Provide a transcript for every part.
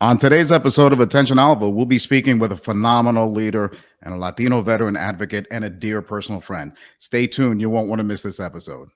On today's episode of Attention Alva, we'll be speaking with a phenomenal leader and a Latino veteran advocate and a dear personal friend. Stay tuned. You won't want to miss this episode.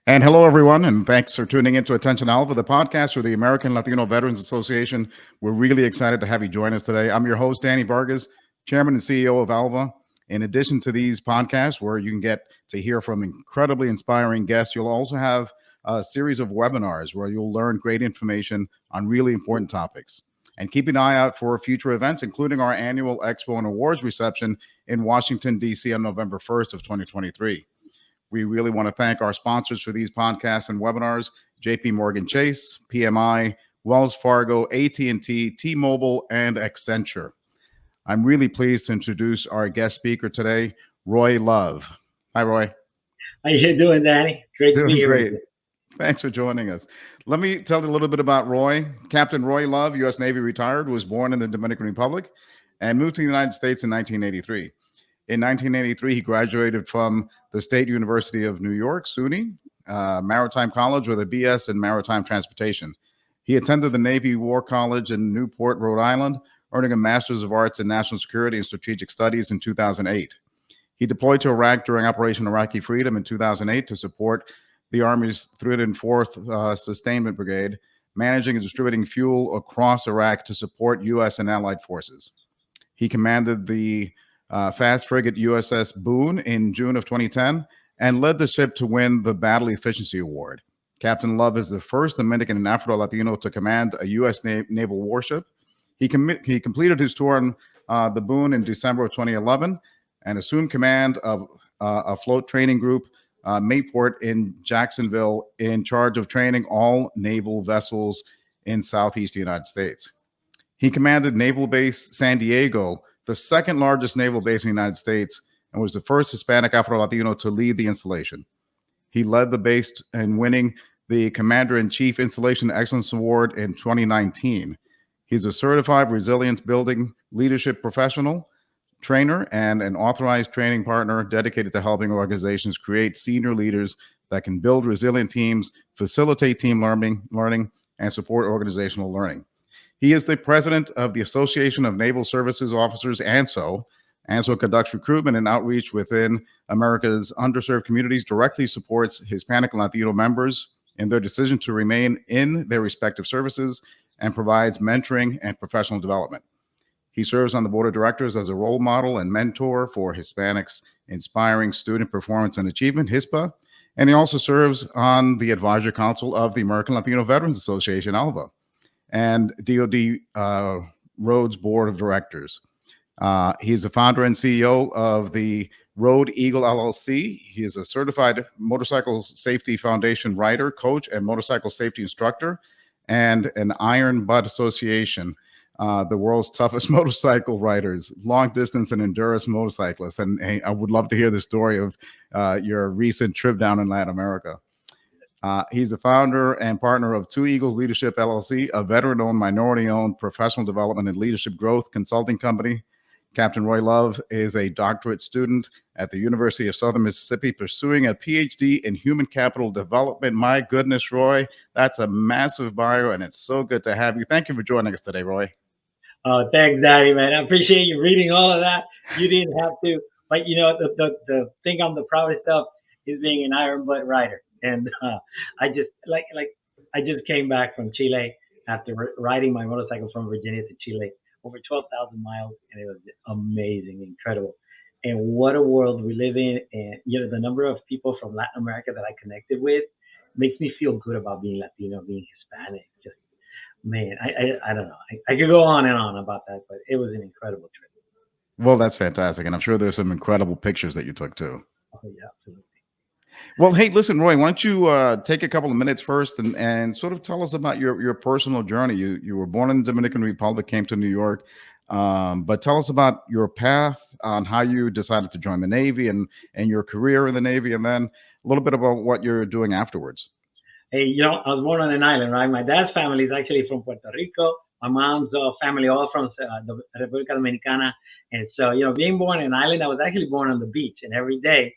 And hello, everyone, and thanks for tuning into Attention Alva, the podcast for the American Latino Veterans Association. We're really excited to have you join us today. I'm your host, Danny Vargas, Chairman and CEO of ALVA. In addition to these podcasts, where you can get to hear from incredibly inspiring guests, you'll also have a series of webinars where you'll learn great information on really important topics. And keep an eye out for future events, including our annual Expo and Awards reception in Washington, D.C. on November 1st of 2023. We really want to thank our sponsors for these podcasts and webinars: JP Morgan Chase, PMI, Wells Fargo, AT&T, T-Mobile, and Accenture. I'm really pleased to introduce our guest speaker today, Roy Love. Hi, Roy. How you doing, Danny? Great to be here. Doing great. Thanks for joining us. Let me tell you a little bit about Roy. Captain Roy Love, U.S. Navy retired, was born in the Dominican Republic and moved to the United States in 1983. In 1983, he graduated from the State University of New York, SUNY, Maritime College with a BS in Maritime Transportation. He attended the Navy War College in Newport, Rhode Island, earning a Master's of Arts in National Security and Strategic Studies in 2008. He deployed to Iraq during Operation Iraqi Freedom in 2008 to support the Army's 304th Sustainment Brigade, managing and distributing fuel across Iraq to support U.S. and allied forces. He commanded the fast frigate USS Boone in June of 2010 and led the ship to win the Battle Efficiency Award. Captain Love is the first Dominican and Afro-Latino to command a U.S. naval warship. He completed his tour on the Boone in December of 2011 and assumed command of a float training group, Mayport in Jacksonville, in charge of training all naval vessels in Southeast United States. He commanded Naval Base San Diego, the second largest naval base in the United States, and was the first Hispanic Afro-Latino to lead the installation. He led the base in winning the Commander-in-Chief Installation Excellence Award in 2019. He's a certified resilience building leadership professional, trainer, and an authorized training partner dedicated to helping organizations create senior leaders that can build resilient teams, facilitate team learning, and support organizational learning. He is the president of the Association of Naval Services Officers, ANSO. ANSO conducts recruitment and outreach within America's underserved communities, directly supports Hispanic and Latino members in their decision to remain in their respective services, and provides mentoring and professional development. He serves on the board of directors as a role model and mentor for Hispanics Inspiring Student Performance and Achievement, HISPA, and he also serves on the advisory council of the American Latino Veterans Association, ALVA, and DoD Roads Board of Directors. He is the founder and CEO of the Road Eagle LLC. He is a certified Motorcycle Safety Foundation writer, coach, and motorcycle safety instructor, and an Iron Butt Association, the world's toughest motorcycle riders, long distance and endurance motorcyclists. And hey, I would love to hear the story of your recent trip down in Latin America. He's the founder and partner of Two Eagles Leadership LLC, a veteran-owned, minority-owned professional development and leadership growth consulting company. Captain Roy Love is a doctorate student at the University of Southern Mississippi, pursuing a PhD in human capital development. My goodness, Roy, that's a massive bio, and it's so good to have you. Thank you for joining us today, Roy. Thanks, Daddy, man. I appreciate you reading all of that. You didn't have to, but you know, the thing I'm the proudest of is being an Iron Butt rider. And I just came back from Chile after riding my motorcycle from Virginia to Chile, over 12,000 miles, and it was amazing, incredible. And what a world we live in. And you know, the number of people from Latin America that I connected with makes me feel good about being Latino, being Hispanic. Just, man, I don't know. I could go on and on about that, but it was an incredible trip. Well, that's fantastic. And I'm sure there's some incredible pictures that you took too. Oh, yeah, absolutely. Well, hey, listen, Roy, why don't you take a couple of minutes first and sort of tell us about your personal journey. You were born in the Dominican Republic, came to New York, but tell us about your path on how you decided to join the Navy and your career in the Navy, and then a little bit about what you're doing afterwards. Hey, you know, I was born on an island, right? My dad's family is actually from Puerto Rico, My mom's family all from the República Dominicana, and so being born in an island, I was actually born on the beach, and every day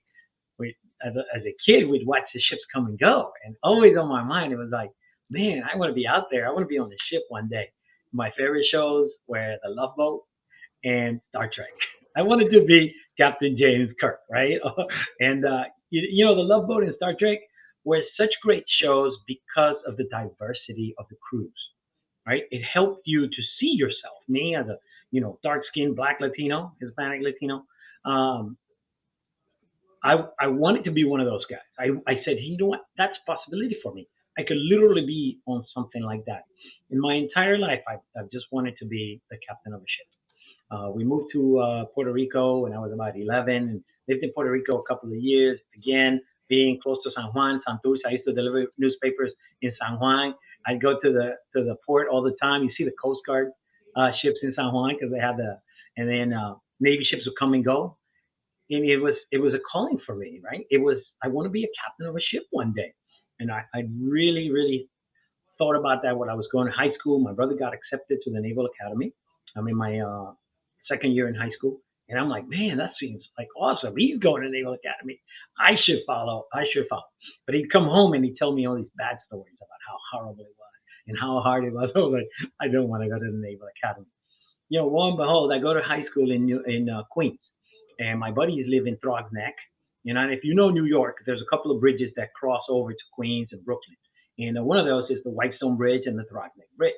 we, as a kid, we'd watch the ships come and go, and always on my mind, it was like, man, I want to be out there. I want to be on the ship one day. My favorite shows were The Love Boat and Star Trek. I wanted to be Captain James Kirk, right? And The Love Boat and Star Trek were such great shows because of the diversity of the crews, right? It helped you to see yourself. Me as a dark skinned black Latino, Hispanic Latino, um, I wanted to be one of those guys. I said, hey, you know what? That's a possibility for me. I could literally be on something like that. In my entire life, I've just wanted to be the captain of a ship. We moved to Puerto Rico when I was about 11 and lived in Puerto Rico a couple of years. Again, being close to San Juan, Santurce, I used to deliver newspapers in San Juan. I'd go to the port all the time. You see the Coast Guard ships in San Juan because they have and then Navy ships would come and go. And it was a calling for me, right? It was I want to be a captain of a ship one day, and I really really thought about that when I was going to high school. My brother got accepted to the Naval Academy. I'm in my second year in high school, and I'm like, man, that seems like awesome. He's going to Naval Academy. I should follow. I should follow. But he'd come home and he'd tell me all these bad stories about how horrible it was and how hard it was. I was like, I don't want to go to the Naval Academy. Lo and behold, I go to high school in Queens, and my buddies live in Throgs Neck. And if you know New York, there's a couple of bridges that cross over to Queens and Brooklyn. And one of those is the Whitestone Bridge and the Throgs Neck Bridge.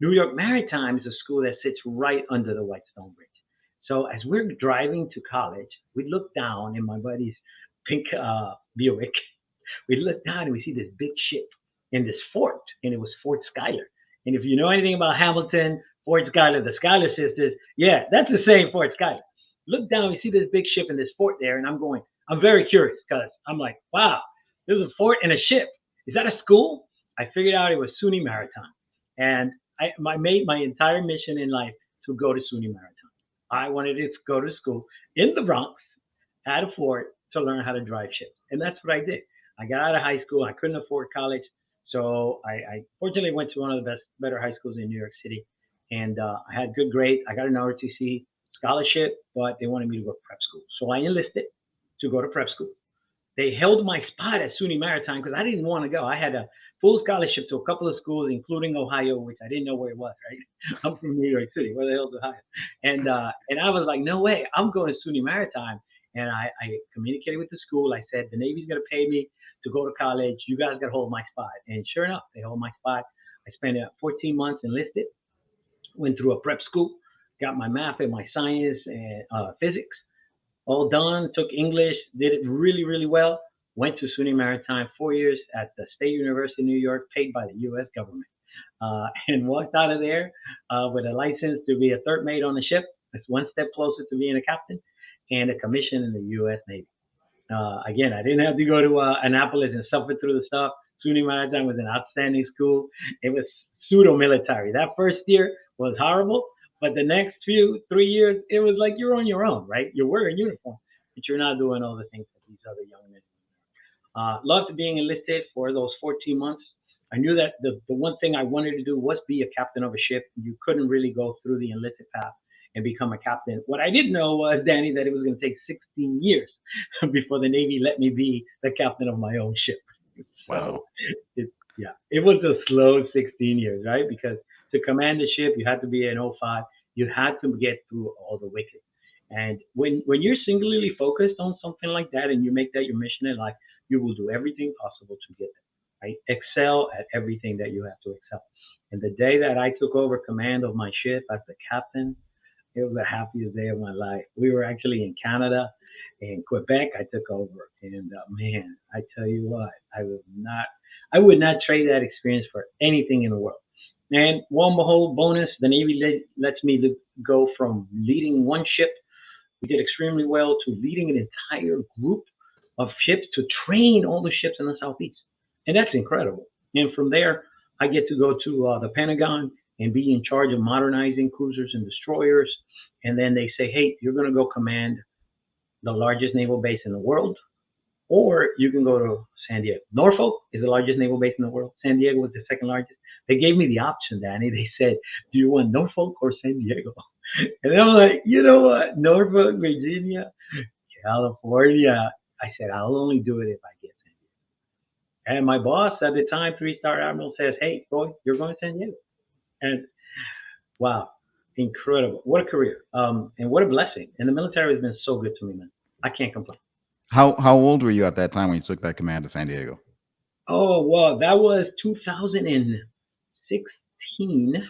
New York Maritime is a school that sits right under the Whitestone Bridge. So as we're driving to college, we look down in my buddy's pink Buick. We look down and we see this big ship in this fort, and it was Fort Schuyler. And if you know anything about Hamilton, Fort Schuyler, the Schuyler sisters, yeah, that's the same Fort Schuyler. Look down, we see this big ship in this fort there, and I'm very curious because I'm like, wow, there's a fort and a ship. Is that a school? I figured out it was SUNY Maritime. And I made my entire mission in life to go to SUNY Maritime. I wanted to go to school in the Bronx at a fort to learn how to drive ships. And that's what I did. I got out of high school. I couldn't afford college. So I fortunately went to one of the better high schools in New York City. And I had good grades. I got an ROTC scholarship, but they wanted me to go to prep school. So I enlisted to go to prep school. They held my spot at SUNY Maritime because I didn't want to go. I had a full scholarship to a couple of schools, including Ohio, which I didn't know where it was. Right, I'm from New York City. Where the hell is Ohio? And I was like, no way, I'm going to SUNY Maritime. And I communicated with the school. I said, the Navy's going to pay me to go to college. You guys got to hold my spot. And sure enough, they hold my spot. I spent 14 months enlisted, went through a prep school, got my math and my science and physics all done, took English, did it really, really well. Went to SUNY Maritime 4 years at the State University of New York, paid by the U.S. government, and walked out of there with a license to be a third mate on the ship. That's one step closer to being a captain, and a commission in the U.S. Navy. Again, I didn't have to go to Annapolis and suffer through the stuff. SUNY Maritime was an outstanding school. It was pseudo-military. That first year was horrible, but the next 3 years, it was like you're on your own, right? You're wearing uniform, but you're not doing all the things that these other young men do. Loved being enlisted for those 14 months. I knew that the one thing I wanted to do was be a captain of a ship. You couldn't really go through the enlisted path and become a captain. What I didn't know was, Danny, that it was going to take 16 years before the Navy let me be the captain of my own ship. Wow. So, it was a slow 16 years, right? Because to command the ship, you had to be an O5. You had to get through all the wickets. And when you're singularly focused on something like that and you make that your mission in life, you will do everything possible to get there, right? Excel at everything that you have to excel. And the day that I took over command of my ship as the captain, it was the happiest day of my life. We were actually in Canada, in Quebec. I took over, and man, I tell you what, I would not trade that experience for anything in the world. And lo and behold, bonus, the Navy lets me go from leading one ship, we did extremely well, to leading an entire group of ships to train all the ships in the Southeast. And that's incredible. And from there, I get to go to the Pentagon and be in charge of modernizing cruisers and destroyers. And then they say, hey, you're going to go command the largest naval base in the world, or you can go to San Diego. Norfolk is the largest naval base in the world. San Diego was the second largest. They gave me the option, Danny. They said, "Do you want Norfolk or San Diego?" And I'm like, you know what? Norfolk, Virginia, California. I said, I'll only do it if I get San Diego. And my boss at the time, three-star admiral, says, "Hey, boy, you're going to San Diego." And wow, incredible! What a career, and what a blessing. And the military has been so good to me, man. I can't complain. How old were you at that time when you took that command to San Diego? Oh, well, that was 2016.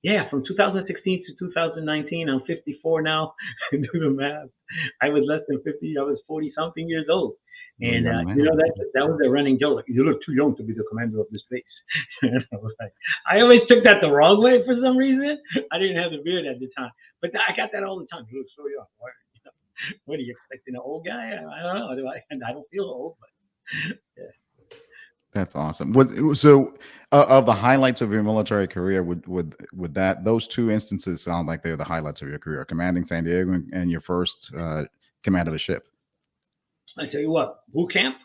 Yeah, from 2016 to 2019. I'm 54 now. Do the math. I was less than 50. I was 40 something years old. You're a And young you know man. that was a running joke. Like, you look too young to be the commander of this base. And I was like, I always took that the wrong way for some reason. I didn't have the beard at the time, but I got that all the time. You look so young. What are you expecting, an old guy? I don't know. I don't feel old, but yeah. That's awesome. So of the highlights of your military career, would that those two instances sound like they're the highlights of your career, commanding San Diego and your first command of a ship? I tell you what, boot camp?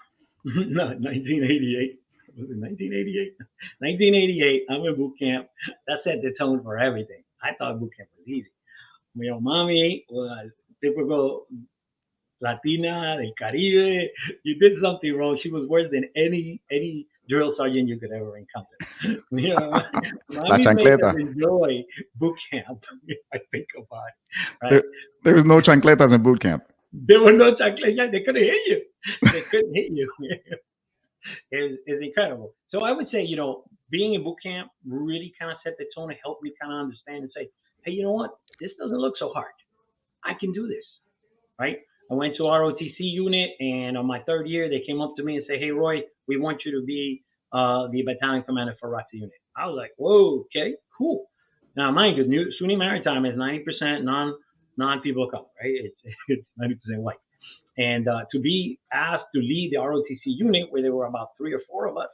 No, 1988. Was it 1988? 1988, I'm in boot camp. That set the tone for everything. I thought boot camp was easy. Mommy was typical Latina del Caribe. You did something wrong. She was worse than any drill sergeant you could ever encounter. You know, La mommy made us chancleta. enjoy boot camp. If I think about it, right? There, there was no chancletas in boot camp. There were no chancletas. They couldn't hit you. They couldn't hit you. Is incredible. So I would say, being in boot camp really kind of set the tone and helped me kind of understand and say, hey, you know what? This doesn't look so hard. I can do this, right? I went to ROTC unit, and on my third year, they came up to me and said, "Hey, Roy, we want you to be the battalion commander for ROTC unit." I was like, "Whoa, okay, cool." Now, mind you, SUNY Maritime is 90% non people of color, right? It's 90% white. And to be asked to lead the ROTC unit, where there were about three or four of us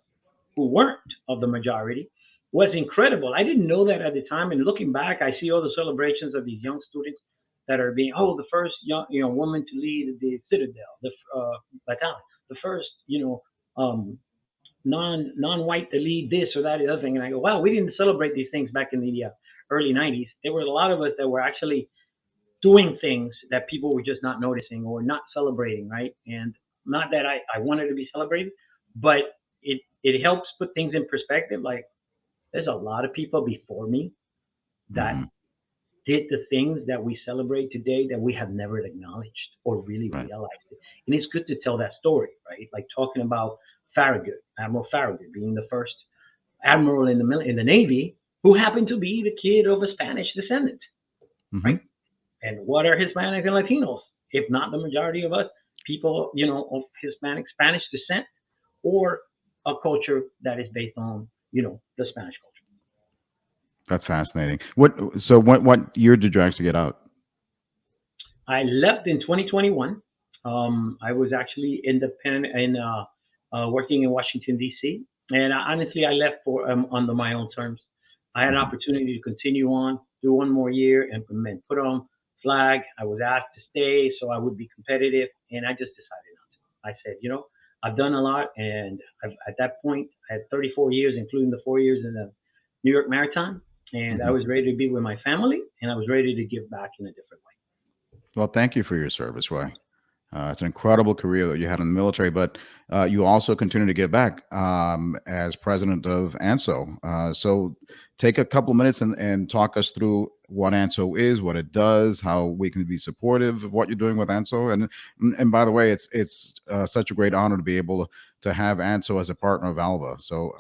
who weren't of the majority, was incredible. I didn't know that at the time. And looking back, I see all the celebrations of these young students that are being, the first young, woman to lead the Citadel, the battalion, the first, non-white to lead this or that or the other thing. And I go, wow, we didn't celebrate these things back in the early 90s. There were a lot of us that were actually doing things that people were just not noticing or not celebrating, right? And not that I wanted to be celebrated, but it helps put things in perspective. Like, there's a lot of people before me that Hmm. did the things that we celebrate today that we have never acknowledged or really Right. realized it. And it's good to tell that story, right? Like talking about Farragut, Admiral Farragut being the first admiral in the Navy who happened to be the kid of a Spanish descendant, Hmm. right? And what are Hispanics and Latinos, if not the majority of us, people, of Hispanic, Spanish descent, or a culture that is based on, the Spanish culture? That's fascinating. What year did you actually get out? I left in 2021. I was actually independent and working in Washington D.C. And honestly, I left for under my own terms. I had an Hmm. opportunity to continue on, do one more year, and then put on flag. I was asked to stay, so I would be competitive, and I just decided not to. I said, I've done a lot, and at that point, I had 34 years, including the 4 years in the New York Maritime, and I Hmm. was ready to be with my family, and I was ready to give back in a different way. Well, thank you for your service, Roy. It's an incredible career that you had in the military, but you also continue to give back as president of ANSO. So take a couple of minutes and talk us through what ANSO is, what it does, how we can be supportive of what you're doing with ANSO. And by the way, it's such a great honor to be able to have ANSO as a partner of ALVA. So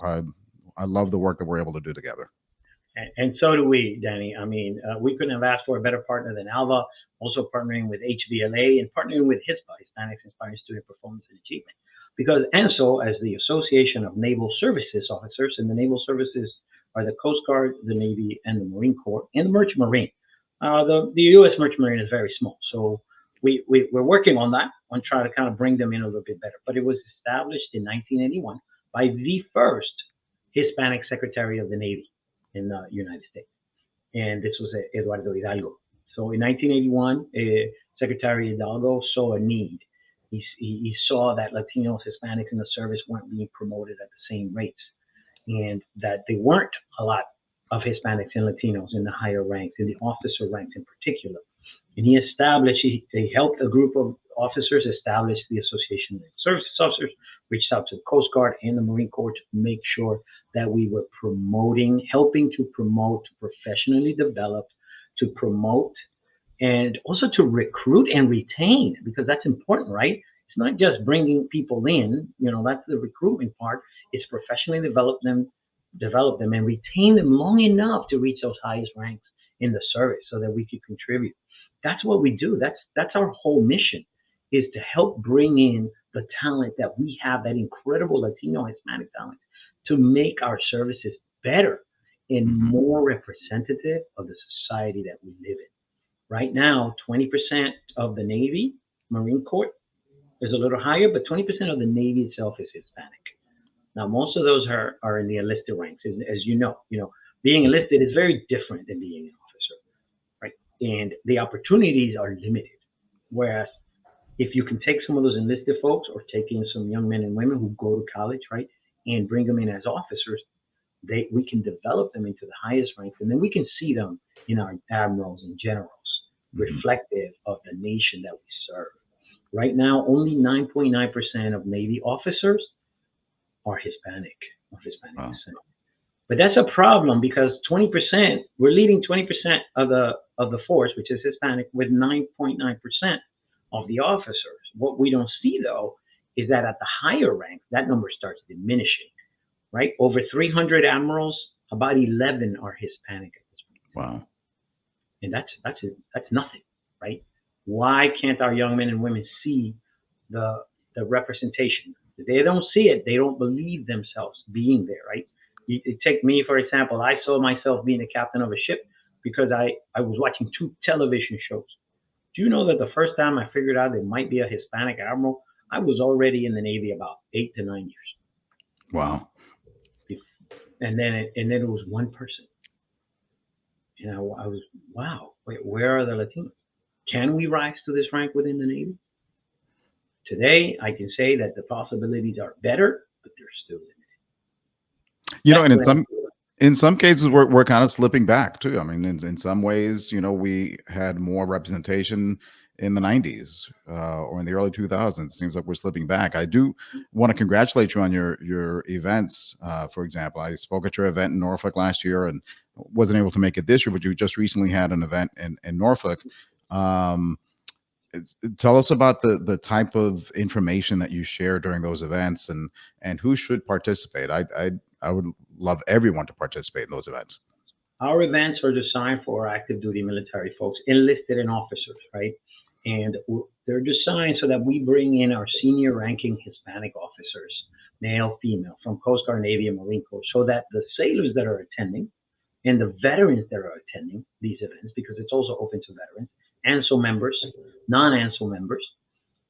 I love the work that we're able to do together. And so do we, Danny. I mean, we couldn't have asked for a better partner than ALVA, also partnering with HVLA and partnering with HISPA, Hispanics Inspiring Student Performance and Achievement. Because ANSO, as the Association of Naval Services Officers, and the Naval Services are the Coast Guard, the Navy, and the Marine Corps, and the Merchant Marine. The U.S. Merchant Marine is very small. So we're working on that, on trying to kind of bring them in a little bit better. But it was established in 1981 by the first Hispanic Secretary of the Navy in the United States. And this was Eduardo Hidalgo. So in 1981, Secretary Hidalgo saw a need. He saw that Latinos, Hispanics in the service weren't being promoted at the same rates. and that there weren't a lot of Hispanics and Latinos in the higher ranks, in the officer ranks in particular. And he helped a group of officers establish the Association of Services Officers, reached out to the Coast Guard and the Marine Corps to make sure that we were helping to promote, to professionally develop, to promote, and also to recruit and retain, because that's important, right? It's not just bringing people in, that's the recruitment part. It's professionally develop them and retain them long enough to reach those highest ranks in the service so that we could contribute. That's what we do. That's our whole mission, is to help bring in the talent that we have, that incredible Latino Hispanic talent, to make our services better and Hmm. more representative of the society that we live in. Right now, 20% of the Navy, Marine Corps is a little higher, but 20% of the Navy itself is Hispanic. Now, most of those are in the enlisted ranks, as being enlisted is very different than being an officer, right? And the opportunities are limited. Whereas if you can take some of those enlisted folks, or take in some young men and women who go to college, right, and bring them in as officers, we can develop them into the highest ranks, and then we can see them in our admirals and generals, Hmm. reflective of the nation that we serve. Right now, only 9.9% of Navy officers are Hispanic, of Hispanic Wow. descent. But that's a problem, because 20%, we're leading 20% of the force, which is Hispanic, with 9.9% of the officers. What we don't see, though, is that at the higher ranks, that number starts diminishing, right? Over 300 admirals, about 11 are Hispanic at this point, Wow. and that's nothing, right? Why can't our young men and women see the representation? They don't see it. They don't believe themselves being there, right? You take me, for example. I saw myself being a captain of a ship because I was watching two television shows. Do you know that the first time I figured out there might be a Hispanic admiral, I was already in the Navy about 8 to 9 years. Wow. And then it was one person. And I was, wow, wait, where are the Latinos? Can we rise to this rank within the Navy? Today, I can say that the possibilities are better, but they're still limited. And That's in what I. some cases we're kind of slipping back too. I mean, in some ways, we had more representation in the 90s, or in the early 2000s. Seems like we're slipping back. I do want to congratulate you on your events. For example, I spoke at your event in Norfolk last year and wasn't able to make it this year, but you just recently had an event in Norfolk. Um, Tell us about the type of information that you share during those events, and who should participate. I would love everyone to participate in those events. Our events are designed for active duty military folks, enlisted and officers, right? And they're designed so that we bring in our senior ranking Hispanic officers, male, female, from Coast Guard, Navy, and Marine Corps, so that the sailors that are attending and the veterans that are attending these events, because it's also open to veterans, ANSO members, non-ANSO members,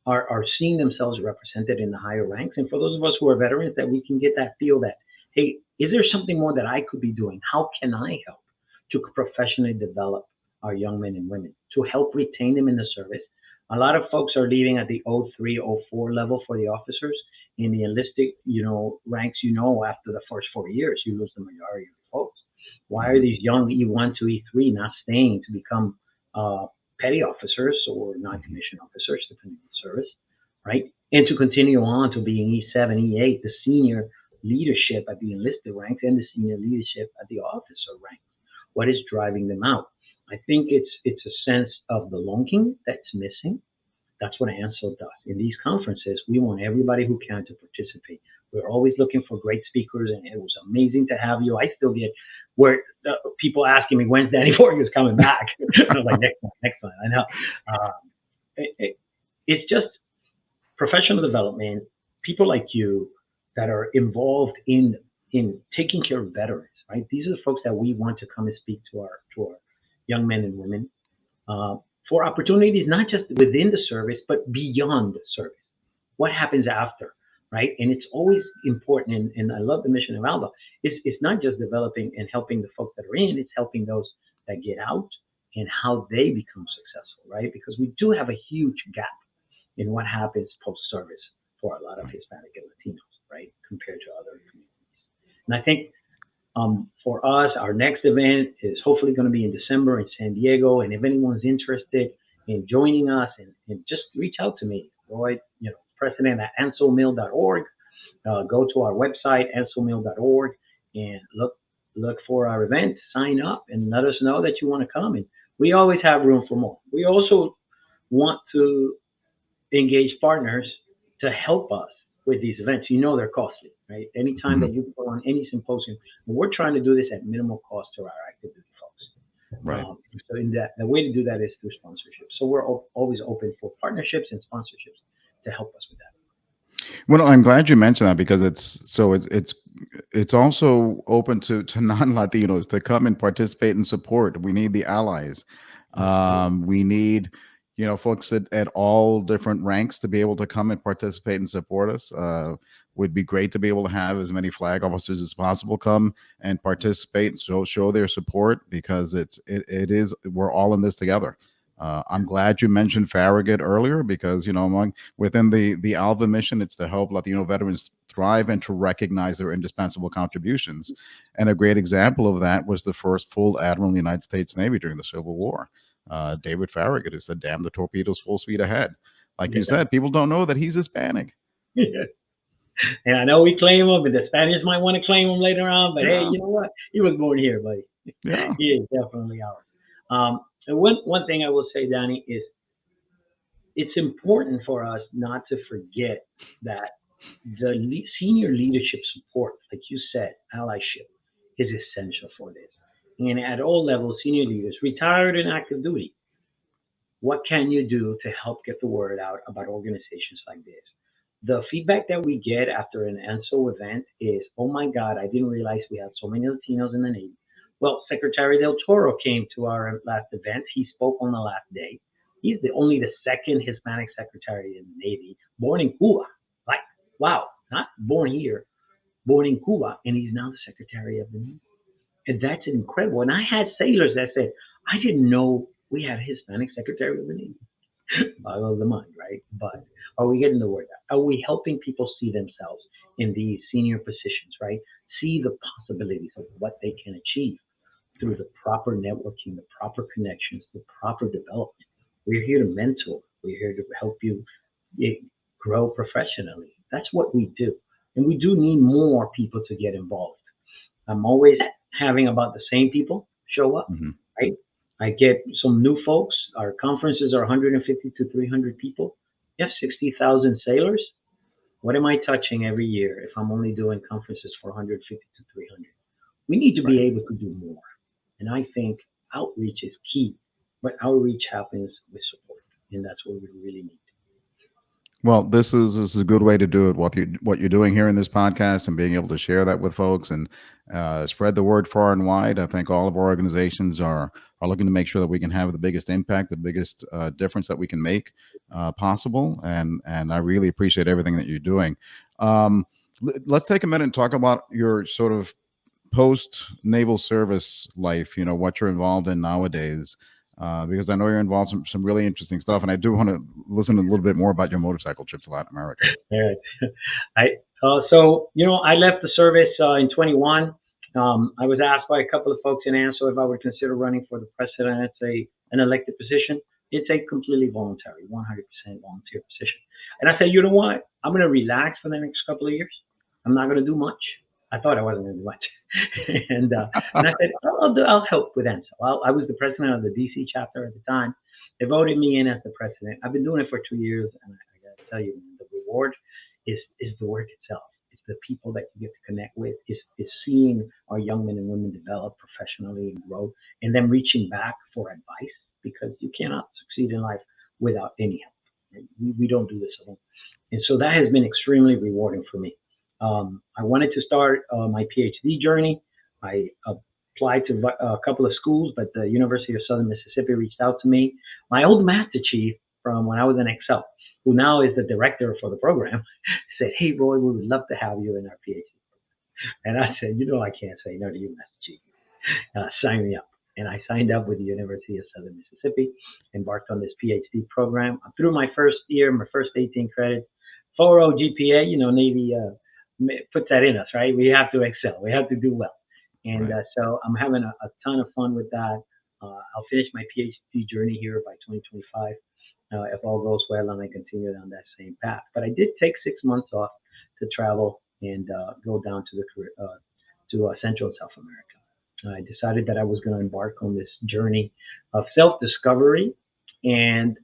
are seeing themselves represented in the higher ranks. And for those of us who are veterans, that we can get that feel that, hey, is there something more that I could be doing? How can I help to professionally develop our young men and women, to help retain them in the service? A lot of folks are leaving at the 03, 04 level for the officers. In the enlisted, ranks, after the first 4 years, you lose the majority of the folks. Why are Mhm. these young E1 to E3 not staying to become petty officers or Mhm. non-commissioned officers, depending on the service, right? And to continue on to being E7, E8, the senior leadership at the enlisted ranks and the senior leadership at the officer rank. What is driving them out? I think it's a sense of belonging that's missing. That's what ANSO does. In these conferences, we want everybody who can to participate. We're always looking for great speakers, and it was amazing to have you. I still get where people asking me, when's Danny Vargas coming back? I was like, next time. I know. Uh, it, it, it's just professional development, people like you that are involved in taking care of veterans, right? These are the folks that we want to come and speak to our young men and women, uh, for opportunities not just within the service but beyond the service. What happens after, right? And it's always important, and I love the mission of ALVA. It's not just developing and helping the folks that are in; it's helping those that get out and how they become successful, right? Because we do have a huge gap in what happens post service for a lot of Hispanic and Latinos, right, compared to other communities. And I think for us, our next event is hopefully going to be in December in San Diego. And if anyone's interested in joining us, and just reach out to me, Roy, president at anselmill.org. Go to our website, anselmill.org, and look for our event, sign up, and let us know that you want to come. And we always have room for more. We also want to engage partners to help us with these events. They're costly, right? Anytime Hmm. that you put on any symposium, and we're trying to do this at minimal cost to our active duty folks. Right. So in that, the way to do that is through sponsorship. So we're always open for partnerships and sponsorships to help us with that. Well, I'm glad you mentioned that because it's also open to non-Latinos to come and participate and support. We need the allies. Absolutely. We need, folks at all different ranks to be able to come and participate and support us. Would be great to be able to have as many flag officers as possible come and participate and show their support because it is we're all in this together. I'm glad you mentioned Farragut earlier because among within the ALVA mission, it's to help Latino veterans thrive and to recognize their indispensable contributions. And a great example of that was the first full admiral in the United States Navy during the Civil War, David Farragut, who said, "Damn the torpedoes, full speed ahead." Like you Yeah. said, people don't know that he's Hispanic. And I know we claim him, and the Spaniards might want to claim him later on. But hey, Yeah, you know what? He was born here, buddy. yeah. He is definitely ours. And one thing I will say, Danny, is it's important for us not to forget that the senior leadership support, like you said, allyship, is essential for this. And at all levels, senior leaders, retired and active duty, what can you do to help get the word out about organizations like this? The feedback that we get after an ANSO event is, oh my God, I didn't realize we had so many Latinos in the Navy. Well, Secretary Del Toro came to our last event. He spoke on the last day. He's only the second Hispanic secretary in the Navy, born in Cuba. Like, wow, not born here, born in Cuba, and he's now the Secretary of the Navy. And that's incredible. And I had sailors that said, I didn't know we had a Hispanic Secretary of the Navy. Boggle of the mind, right? But are we getting the word out? Are we helping people see themselves in these senior positions, right? See the possibilities of what they can achieve through Right. the proper networking, the proper connections, the proper development. We're here to mentor. We're here to help you grow professionally. That's what we do. And we do need more people to get involved. I'm always having about the same people show up, Hmm. right? I get some new folks. Our conferences are 150 to 300 people. You have 60,000 sailors. What am I touching every year if I'm only doing conferences for 150 to 300? We need to be Right. able to do more. And I think outreach is key, but outreach happens with support. And that's what we really need. Well, this is a good way to do it. What you're doing here in this podcast and being able to share that with folks and spread the word far and wide. I think all of our organizations are looking to make sure that we can have the biggest impact, the biggest difference that we can make possible. And I really appreciate everything that you're doing. Let's take a minute and talk about your sort of post naval service life, what you're involved in nowadays, because I know you're involved in some really interesting stuff, and I do want to listen a little bit more about your motorcycle trip to Latin America. All right. I left the service in 21. I was asked by a couple of folks in ANSO if I would consider running for the president. It's an elected position. It's a completely voluntary, 100% volunteer position. And I said, you know what? I'm going to relax for the next couple of years. I'm not going to do much. I thought I wasn't going to do much. And I said, I'll help with ANSO. I was the president of the DC chapter at the time. They voted me in as the president. I've been doing it for 2 years, and I got to tell you, the reward is the work itself. It's the people that you get to connect with. Is seeing our young men and women develop professionally and grow, and then reaching back for advice because you cannot succeed in life without any help. Right? We don't do this alone, and so that has been extremely rewarding for me. I wanted to start my PhD journey. I applied to a couple of schools, but the University of Southern Mississippi reached out to me. My old master chief from when I was in Excel, who now is the director for the program, said, "Hey, Roy, we would love to have you in our PhD." And I said, I can't say no to you, Master Chief. Sign me up. And I signed up with the University of Southern Mississippi, embarked on this PhD program. Through my first year, my first 18 credits, 4.0 GPA, Navy puts that in us, right? We have to excel. We have to do well. And Right. so I'm having a ton of fun with that. I'll finish my PhD journey here by 2025, if all goes well and I continue on that same path. But I did take 6 months off to travel and go down to Central and South America. I decided that I was going to embark on this journey of self-discovery and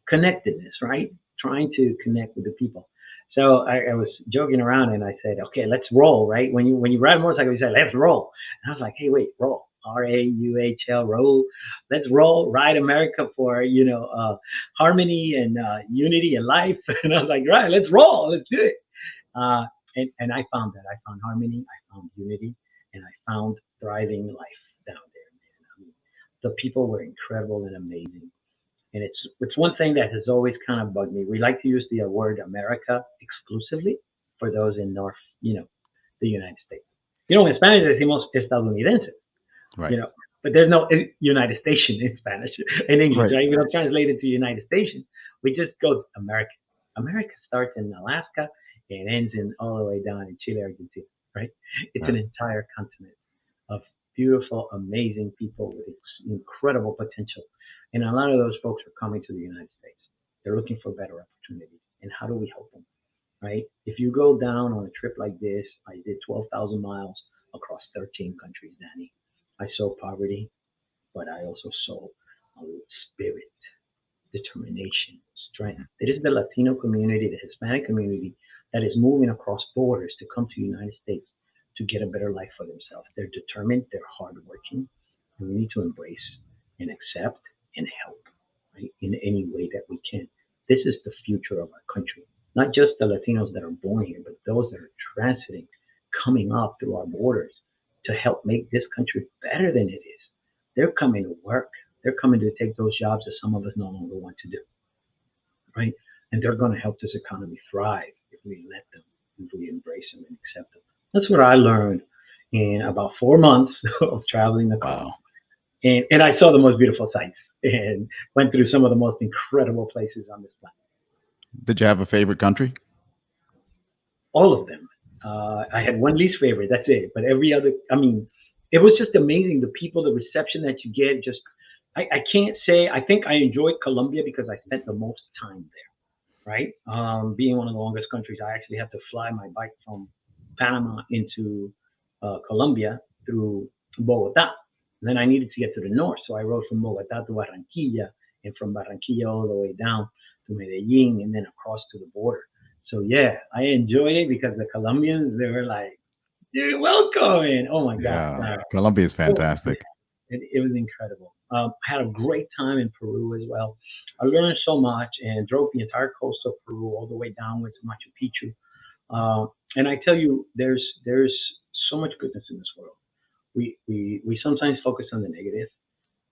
connectedness, right? Trying to connect with the people. So I was joking around and I said, okay, let's roll, right? When you ride a motorcycle, you say, let's roll. And I was like, hey, wait, roll. RAUHL, roll. Let's roll, ride America for, harmony and unity and life. And I was like, right, let's roll, let's do it. Uh, and I found that. I found harmony, I found unity, and I found thriving life down there, man. I mean, the people were incredible and amazing. And it's one thing that has always kind of bugged me. We like to use the word America exclusively for those in North, the United States. In Spanish decimos estadounidenses, Right. you know, but there's no United Station in Spanish, in English, Right. right? We don't translate it to United Station. We just go America. America starts in Alaska and ends in all the way down in Chile, Argentina, right? It's an Right. entire continent of beautiful, amazing people with incredible potential. And a lot of those folks are coming to the United States. They're looking for better opportunities. And how do we help them, right? If you go down on a trip like this, I did 12,000 miles across 13 countries, Danny. I saw poverty, but I also saw spirit, determination, strength. Mhm. It is the Latino community, the Hispanic community that is moving across borders to come to the United States to get a better life for themselves. They're determined, they're hardworking, and we need to embrace and accept and help, right, in any way that we can. This is the future of our country. Not just the Latinos that are born here, but those that are transiting, coming up through our borders to help make this country better than it is. They're coming to work. They're coming to take those jobs that some of us no longer want to do, right? And they're going to help this economy thrive if we let them, if we embrace them and accept them. That's what I learned in about 4 months of traveling across. Wow. And I saw the most beautiful sights and went through some of the most incredible places on this planet. Did you have a favorite country? All of them. I had one least favorite. That's it. But every other, I mean, it was just amazing. The people, the reception that you get. Just, I can't say. I think I enjoyed Colombia because I spent the most time there. Right, being one of the longest countries, I actually had to fly my bike from Panama into Colombia through Bogota. And then I needed to get to the north, so I rode from Bogota to Barranquilla, and from Barranquilla all the way down to Medellin, and then across to the border. So yeah, I enjoyed it because the Colombians, they were like, "You're welcome," and oh my God, Yeah. Colombia is oh, fantastic. it was incredible. I had a great time in Peru as well. I learned so much and drove the entire coast of Peru all the way down went to Machu Picchu. And I tell you, there's so much goodness in this world. We sometimes focus on the negative,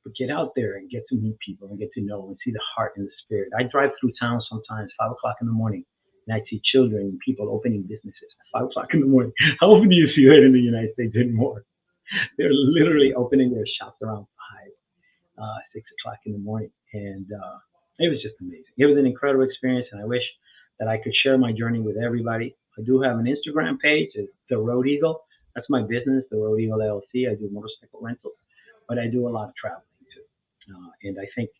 but get out there and get to meet people and get to know and see the heart and the spirit. I drive through town sometimes 5 o'clock in the morning, and I see children and people opening businesses at 5 o'clock in the morning. How often do you see that in the United States anymore? They're literally opening their shops around 6 o'clock in the morning, and it was just amazing. It was an incredible experience, and I wish that I could share my journey with everybody. I do have an Instagram page, it's the Road Eagle. That's my business, the Road Eagle LLC. I do motorcycle rentals, but I do a lot of traveling too. And I think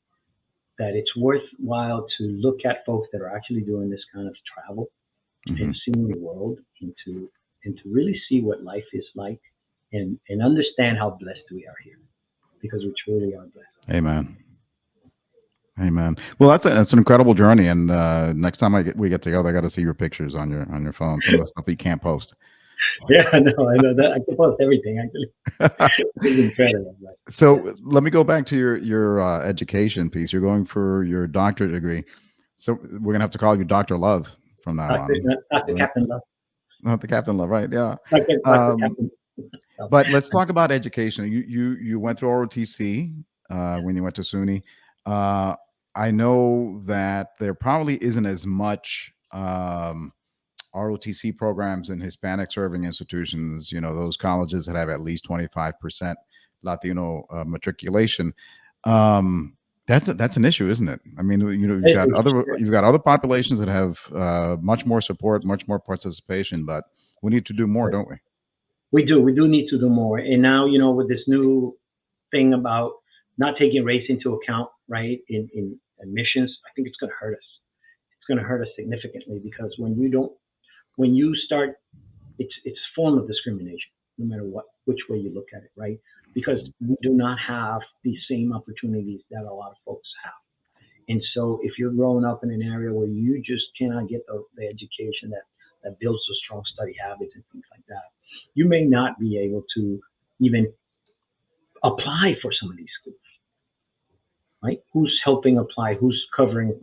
that it's worthwhile to look at folks that are actually doing this kind of travel Hmm. and seeing the world and to really see what life is like and understand how blessed we are here because we truly are blessed. Amen. Amen. Well, that's an incredible journey, and next time we get together, I got to see your pictures on your phone. Some of the stuff that you can't post. Yeah, I know that. I can post everything actually. It's incredible. Like, yeah, So let me go back to your education piece. You're going for your doctorate degree, so we're gonna have to call you Doctor Love from now Dr. on. Dr. Right? Captain Love, Not the Captain Love, right? Yeah. Dr. Um, Captain. Love. but let's talk about education. You went through ROTC when you went to SUNY. Uh, I know that there probably isn't as much ROTC programs in Hispanic serving institutions. You know, those colleges that have at least 25% Latino matriculation. Um, that's an issue, isn't it? I mean, you've got It's other populations that have much more support, much more participation, but We need to do more, Right. don't we? We do need to do more. And now, with this new thing about not taking race into account, right, in admissions, I think it's going to hurt us. It's going to hurt us significantly because when you start, it's a form of discrimination, no matter which way you look at it, right? Because we do not have the same opportunities that a lot of folks have. And so if you're growing up in an area where you just cannot get the education that builds those strong study habits and things like that, you may not be able to even apply for some of these schools, right? Who's helping apply? Who's covering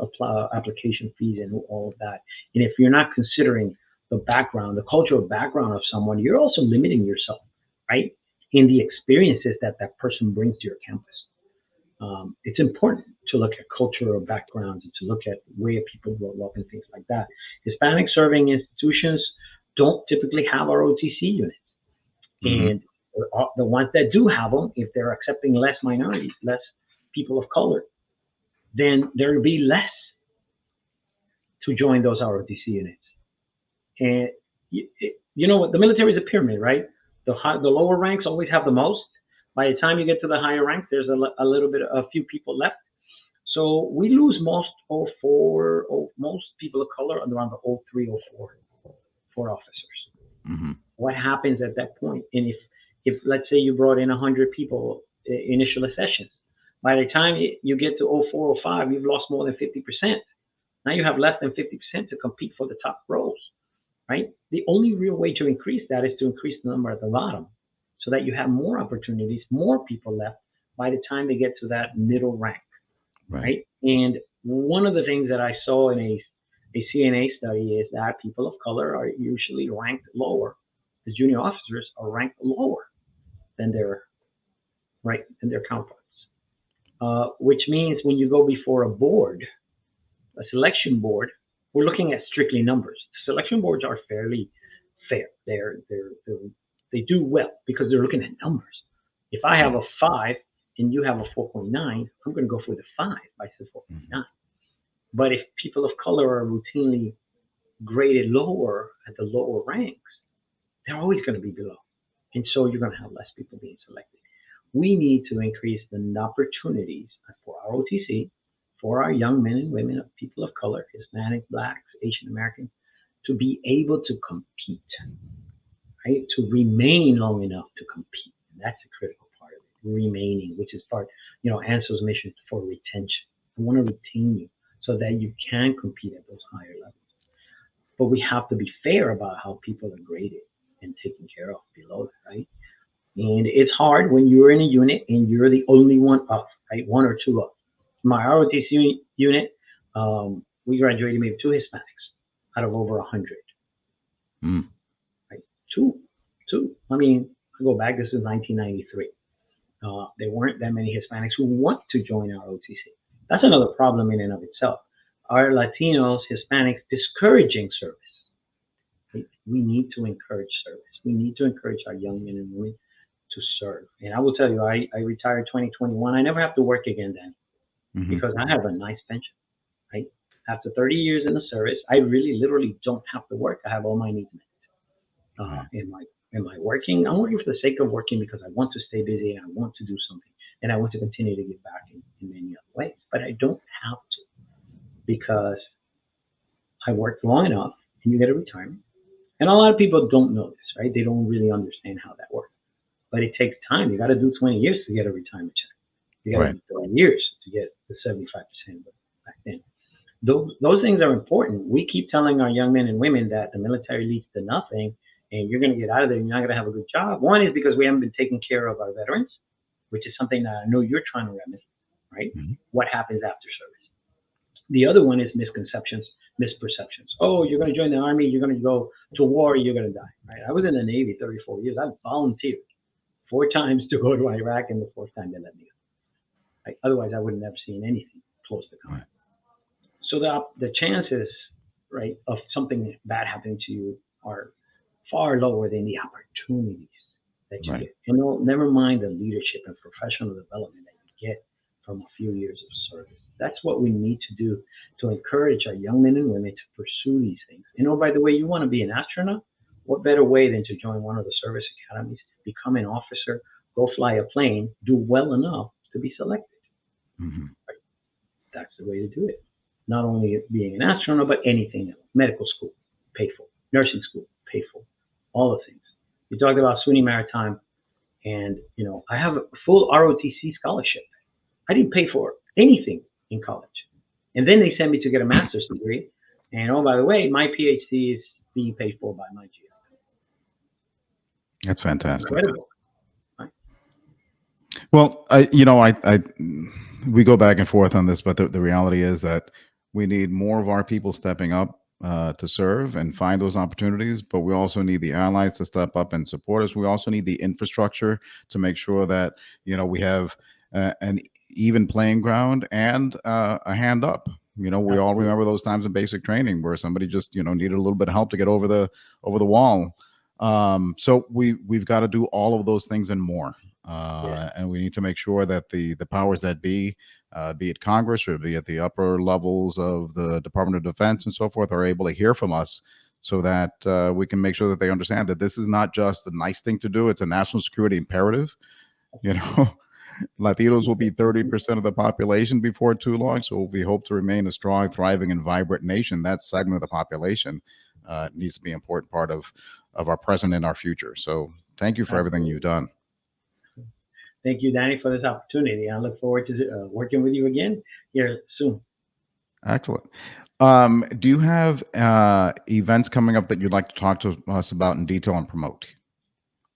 application fees and all of that? And if you're not considering the background, the cultural background of someone, you're also limiting yourself, right? In the experiences that that person brings to your campus. It's important to look at cultural backgrounds and to look at where people grow up and things like that. Hispanic serving institutions don't typically have ROTC units. Hmm. And the ones that do have them, if they're accepting less minorities, less people of color, then there will be less to join those ROTC units. And you know what? The military is a pyramid, right? The lower ranks always have the most. By the time you get to the higher ranks, there's a little bit, a few people left. So we lose most oh 04, most people of color around the oh 03, oh 04 for officers. Hmm. What happens at that point? And if let's say you brought in 100 people initial sessions, by the time you get to oh 04, oh 05, you've lost more than 50%. Now you have less than 50% to compete for the top roles, right? The only real way to increase that is to increase the number at the bottom so that you have more opportunities, more people left by the time they get to that middle rank, Right. right? And one of the things that I saw in a CNA study is that people of color are usually ranked lower. The junior officers are ranked lower than their counterparts, which means when you go before a board, a selection board, we're looking at strictly numbers. Selection boards are fairly fair. They do well because they're looking at numbers. If I have Yeah. a 5 and you have a 4.9, I'm going to go for the 5 by the Hmm. 4.9. But if people of color are routinely graded lower at the lower ranks, they're always going to be below. And so you're going to have less people being selected. We need to increase the opportunities for our OTC, for our young men and women of people of color, Hispanic, Blacks, Asian Americans, to be able to compete, right? To remain long enough to compete. And that's a critical part of it, remaining, which is part, ANSO's mission for retention. I want to retain you so that you can compete at those higher levels. But we have to be fair about how people are graded and taken care of below that, right? And it's hard when you're in a unit and you're the only one up, right? One or two up. My ROTC unit, we graduated maybe two Hispanics out of over 100, Mm. right? Two, two. I mean, I go back, this is 1993. There weren't that many Hispanics who want to join our OTC. That's another problem in and of itself. Our Latinos, Hispanics discouraging service. We need to encourage service. We need to encourage our young men and women to serve. And I will tell you, I retired 2021. I never have to work again then Hmm. because I have a nice pension, right? After 30 years in the service, I really literally don't have to work. I have all my needs met. Right. Am I working? I'm working for the sake of working because I want to stay busy and I want to do something and I want to continue to give back in many other ways. But I don't have to because I worked long enough and you get a retirement. And a lot of people don't know this, right? They don't really understand how that works. But it takes time. You got to do 20 years to get a retirement check. You got to Right. do 30 years to get the 75% back then. Those things are important. We keep telling our young men and women that the military leads to nothing and you're going to get out of there and you're not going to have a good job. One is because we haven't been taking care of our veterans, which is something that I know you're trying to remedy, right? Hmm. What happens after service? The other one is misconceptions, misperceptions. Oh, you're going to join the army, you're going to go to war, you're going to die, right? I was in the Navy 34 years. I volunteered 4 times to go to Iraq, and the fourth time they let me go. Right? Otherwise, I would have never seen anything close to Right. combat. So the chances, right, of something bad happening to you are far lower than the opportunities that you Right. get. And never mind the leadership and professional development that you get from a few years of service. That's what we need to do to encourage our young men and women to pursue these things. By the way, you want to be an astronaut? what better way than to join one of the service academies, become an officer, go fly a plane, do well enough to be selected? Mhm. That's the way to do it. Not only being an astronaut, but anything else. Medical school, paid for. Nursing school, paid for. All the things. You talked about SUNY Maritime, and I have a full ROTC scholarship. I didn't pay for anything in college, and then they sent me to get a master's degree. And oh, by the way, my PhD is being paid for by my GF. That's fantastic. Incredible. Right? Well, we go back and forth on this, but the reality is that we need more of our people stepping up to serve and find those opportunities. But we also need the allies to step up and support us. We also need the infrastructure to make sure that we have an even playing ground and a hand up. We all Absolutely. remember those times in basic training where somebody just needed a little bit of help to get over the wall. So we've got to do all of those things and more. Yeah. And we need to make sure that the powers that be it Congress or be it the upper levels of the Department of Defense and so forth, are able to hear from us so that we can make sure that they understand that this is not just a nice thing to do. It's a national security imperative. Latinos will be 30% of the population before too long. So if we hope to remain a strong, thriving, and vibrant nation, that segment of the population needs to be an important part of our present and our future. So thank you for everything Absolutely. you've done. Thank you, Danny, for this opportunity. I look forward to working with you again here soon. Excellent. Do you have events coming up that you'd like to talk to us about in detail and promote?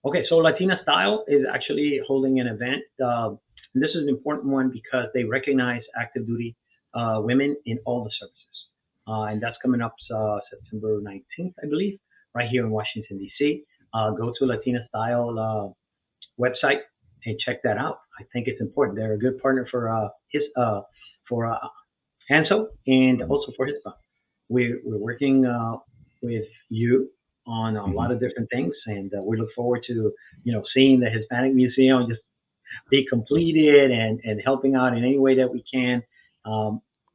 Okay, so Latina Style is actually holding an event. And this is an important one because they recognize active duty women in all the services. And that's coming up September 19th, I believe, right here in Washington, D.C. Go to Latina Style website and check that out. I think it's important. They're a good partner for Hansel and also for his fund. We're working with you on a lot Mhm. of different things, and we look forward to seeing the Hispanic Museum just be completed and helping out in any way that we can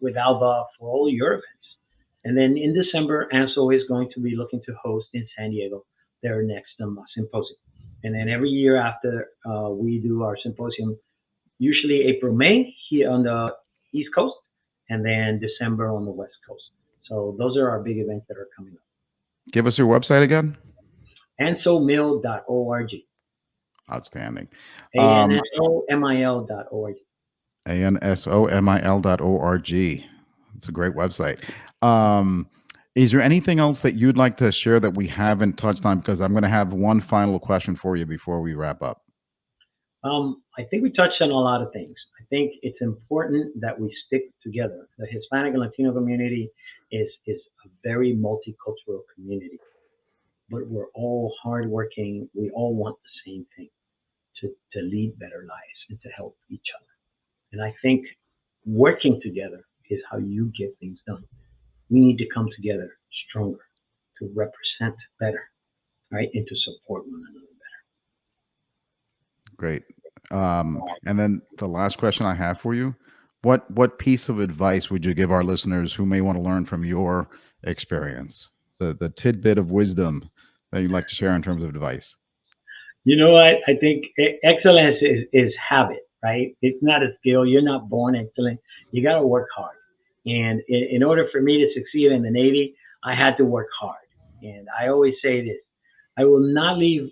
with ALVA for all your events. And then in December, ANSO is going to be looking to host in San Diego their next symposium. And then every year after we do our symposium, usually April, May here on the East Coast, and then December on the West Coast. So those are our big events that are coming up. Give us your website again. ansomil.org. Outstanding. ANSOMIL.org. ANSOMIL.org. It's a great website. Is there anything else that you'd like to share that we haven't touched on? Because I'm going to have one final question for you before we wrap up. I think we touched on a lot of things. I think it's important that we stick together. The Hispanic and Latino community is a very multicultural community, but we're all hardworking. We all want the same thing, to lead better lives and to help each other. And I think working together is how you get things done. We need to come together stronger to represent better, right, and to support one another Great. And then the last question I have for you: what piece of advice would you give our listeners who may want to learn from your experience? The tidbit of wisdom that you'd like to share in terms of advice. You know what? I think excellence is habit, right? It's not a skill. You're not born excellent. You got to work hard. And in order for me to succeed in the Navy, I had to work hard. And I always say this: I will not leave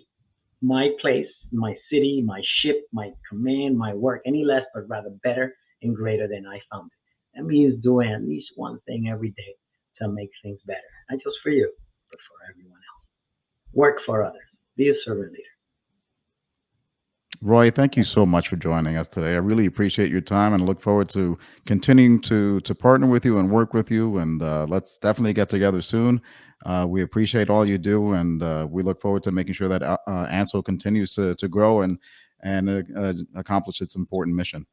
my place, my city, my ship, my command, my work any less, but rather better and greater than I found it. That means doing at least one thing every day to make things better, not just for you, but for everyone else. Work for others. Be a servant leader. Roy, thank you so much for joining us today. I really appreciate your time and look forward to continuing to partner with you and work with you. And let's definitely get together soon. We appreciate all you do, and we look forward to making sure that ANSO continues to grow and accomplish its important mission.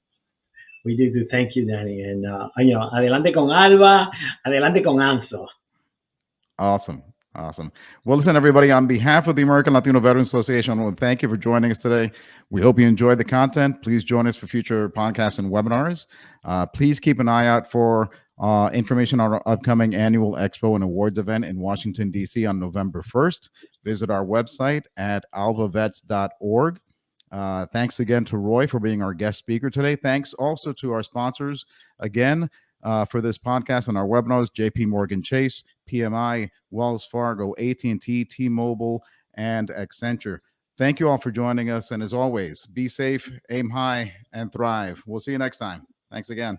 We do. Thank you, Danny. And, adelante con ALVA, adelante con ANSO. Awesome. Awesome. Well, listen, everybody, on behalf of the American Latino Veterans Association, I want to thank you for joining us today. We hope you enjoyed the content. Please join us for future podcasts and webinars. Please keep an eye out for Information on our upcoming annual expo and awards event in Washington, D.C. on November 1st. Visit our website at alvavets.org. Thanks again to Roy for being our guest speaker today. Thanks also to our sponsors again for this podcast and our webinars: JP Morgan Chase, PMI, Wells Fargo, AT&T, T-Mobile, and Accenture. Thank you all for joining us. And as always, be safe, aim high, and thrive. We'll see you next time. Thanks again.